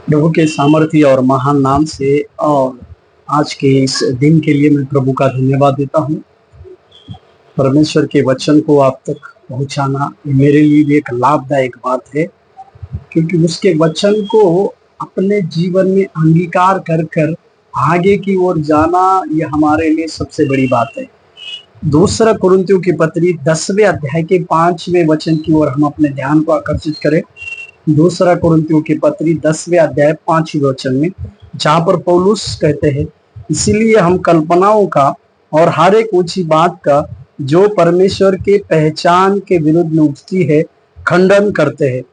प्रभु के सामर्थ्य और महान नाम से और आज के इस दिन के लिए मैं प्रभु का धन्यवाद देता हूँ। परमेश्वर के वचन को आप तक पहुंचाना मेरे लिए भी एक लाभदायक बात है, क्योंकि उसके वचन को अपने जीवन में अंगीकार कर कर आगे की ओर जाना ये हमारे लिए सबसे बड़ी बात है। दूसरा कुरिन्थियों की पत्री 10वें अध्याय के 5वें वचन की ओर हम अपने ध्यान को आकर्षित करें। दूसरा कुरिन्थियों की पत्री 10वें अध्याय 5वें वचन में, जहां पर पौलुस कहते हैं, इसीलिए हम कल्पनाओं का और हर एक ऊंची बात का जो परमेश्वर के पहचान के विरुद्ध में उठती है खंडन करते हैं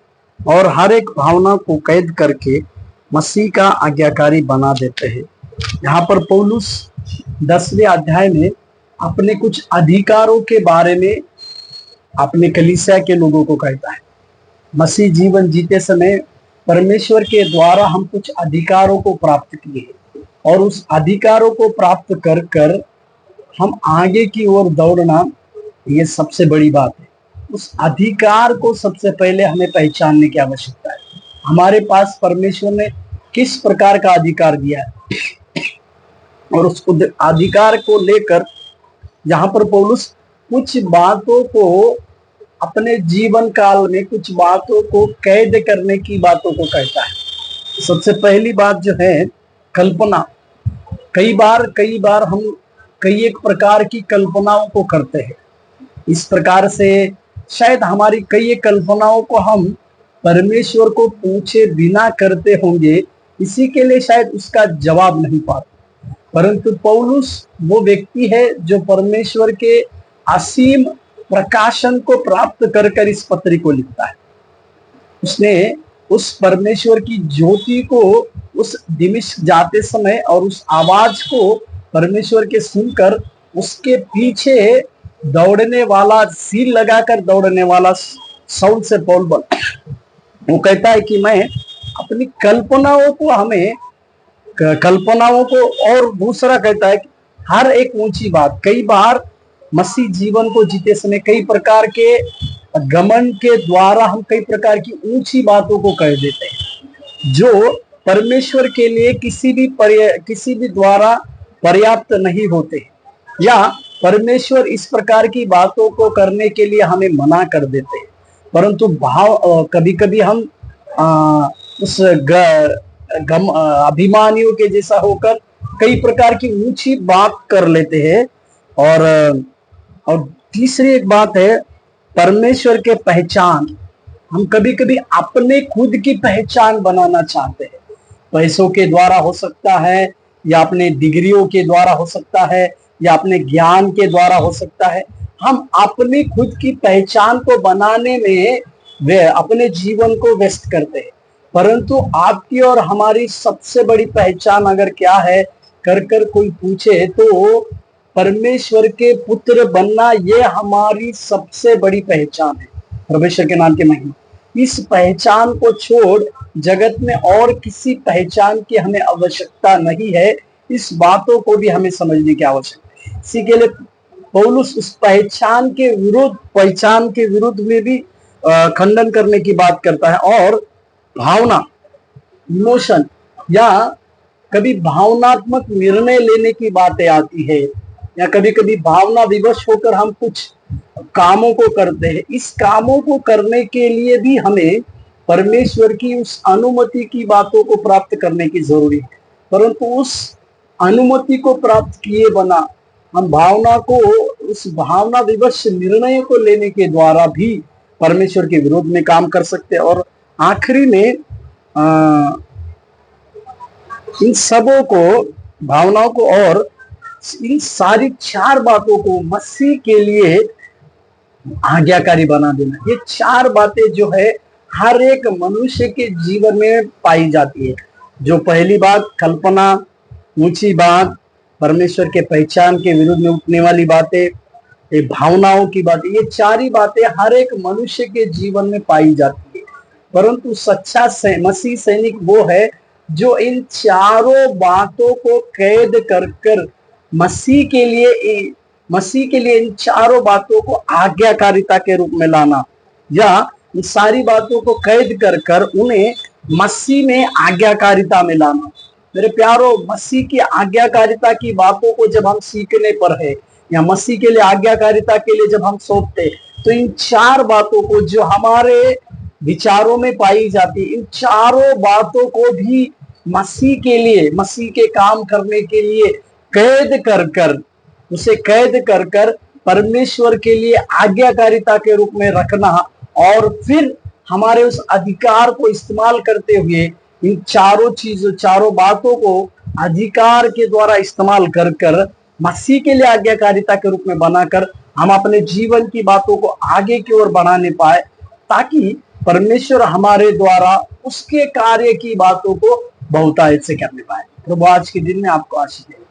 और हर एक भावना को कैद करके मसीह का आज्ञाकारी बना देते हैं। यहाँ पर पौलुस 10वें अध्याय में अपने कुछ अधिकारों के बारे में अपने कलीसिया के लोगों को कहता है। मसीह जीवन जीते समय परमेश्वर के द्वारा हम कुछ अधिकारों को प्राप्त किए और उस अधिकारों को प्राप्त कर कर हम आगे की ओर दौड़ना, ये सबसे बड़ी बात है। उस अधिकार को सबसे पहले हमें पहचानने की आवश्यकता है। हमारे पास परमेश्वर ने किस प्रकार का अधिकार दिया है और उस अधिकार को लेकर यहाँ पर पौलुस कुछ बातों को अपने जीवन काल में कुछ बातों को कैद करने की बातों को कहता है। सबसे पहली बात जो है कल्पना। कई बार हम कई एक प्रकार की कल्पनाओं को करते हैं। इस प्रकार से शायद हमारी कई एक कल्पनाओं को हम परमेश्वर को पूछे बिना करते होंगे, इसी के लिए शायद उसका जवाब नहीं पाते। परंतु पौलुस वो व्यक्ति है जो परमेश्वर के असीम प्रकाशन को प्राप्त कर कर इस पत्री को लिखता है। उसने उस परमेश्वर की ज्योति को उस दमिश्क जाते समय और उस आवाज को परमेश्वर के सुनकर उसके पीछे दौड़ने वाला, सील लगाकर दौड़ने वाला साउल से पौल बन, वो कहता है कि मैं अपनी कल्पनाओं को और दूसरा कहता है कि हर एक ऊंची बात। कई बार मसीह जीवन को जीते समय कई प्रकार के घमंड के द्वारा हम कई प्रकार की ऊंची बातों को कह देते हैं जो परमेश्वर के लिए किसी भी द्वारा पर्याप्त नहीं होते, या परमेश्वर इस प्रकार की बातों को करने के लिए हमें मना कर देते हैं। परंतु कभी कभी हम उस अभिमानियों के जैसा होकर कई प्रकार की ऊंची बात कर लेते हैं। और तीसरी एक बात है परमेश्वर के पहचान। हम कभी कभी अपने खुद की पहचान बनाना चाहते हैं। पैसों के द्वारा हो सकता है, या अपने डिग्रियों के द्वारा हो सकता है, या अपने ज्ञान के द्वारा हो सकता है। हम अपनी खुद की पहचान को बनाने में वे अपने जीवन को व्यस्त करते हैं। परंतु आपकी और हमारी सबसे बड़ी पहचान अगर क्या है कर कोई पूछे तो परमेश्वर के पुत्र बनना, ये हमारी सबसे बड़ी पहचान है। परमेश्वर के नाम की महिमा। इस पहचान को छोड़ जगत में और किसी पहचान की हमें आवश्यकता नहीं है। इस बातों को भी हमें समझने की आवश्यकता है। इसी के लिए पौलुस उस पहचान के विरुद्ध में भी खंडन करने की बात करता है। और भावना, इमोशन, या कभी भावनात्मक निर्णय लेने की बातें आती है, या कभी कभी भावना विवश होकर हम कुछ कामों को करते हैं। इस कामों को करने के लिए भी हमें परमेश्वर की उस अनुमति की बातों को प्राप्त करने की जरूरी है। परंतु उस अनुमति को प्राप्त किए बिना हम उस भावना विवश निर्णय को लेने के द्वारा भी परमेश्वर के विरोध में काम कर सकते हैं। और आखिरी में इन सबों को, भावनाओं को और इन सारी चार बातों को मसीह के लिए आज्ञाकारी बना देना। ये चार बातें जो है हर एक मनुष्य के जीवन में पाई जाती है। जो पहली बात कल्पना, ऊंची बात, परमेश्वर के पहचान के विरुद्ध में उठने वाली बातें, ये भावनाओं की बातें, ये चार बातें हर एक मनुष्य के जीवन में पाई जाती है। परंतु सच्चा मसीह सैनिक वो है जो इन चारों बातों को कैद कर कर मसीह के लिए इन चारों बातों को आज्ञाकारिता के रूप में लाना, या इन सारी बातों को कैद कर कर उन्हें मसीह में आज्ञाकारिता में लाना। मेरे प्यारो, मसीह की आज्ञाकारिता की बातों को जब हम सीखने पर है या मसीह के लिए आज्ञाकारिता के लिए जब हम सोचते, तो इन चार बातों को जो हमारे विचारों में पाई जाती, इन चारों बातों को भी मसीह के लिए, मसीह के काम करने के लिए कैद कर कर, उसे कैद कर कर परमेश्वर के लिए आज्ञाकारिता के रूप में रखना, और फिर हमारे उस अधिकार को इस्तेमाल करते हुए इन चारों चीजों, चारों बातों को अधिकार के द्वारा इस्तेमाल कर कर मसीह के लिए आज्ञाकारिता के रूप में बनाकर हम अपने जीवन की बातों को आगे की ओर बढ़ाने पाए, ताकि परमेश्वर हमारे द्वारा उसके कार्य की बातों को बहुतायत से करने पाए। प्रभु आज के दिन में आपको आशीष दे।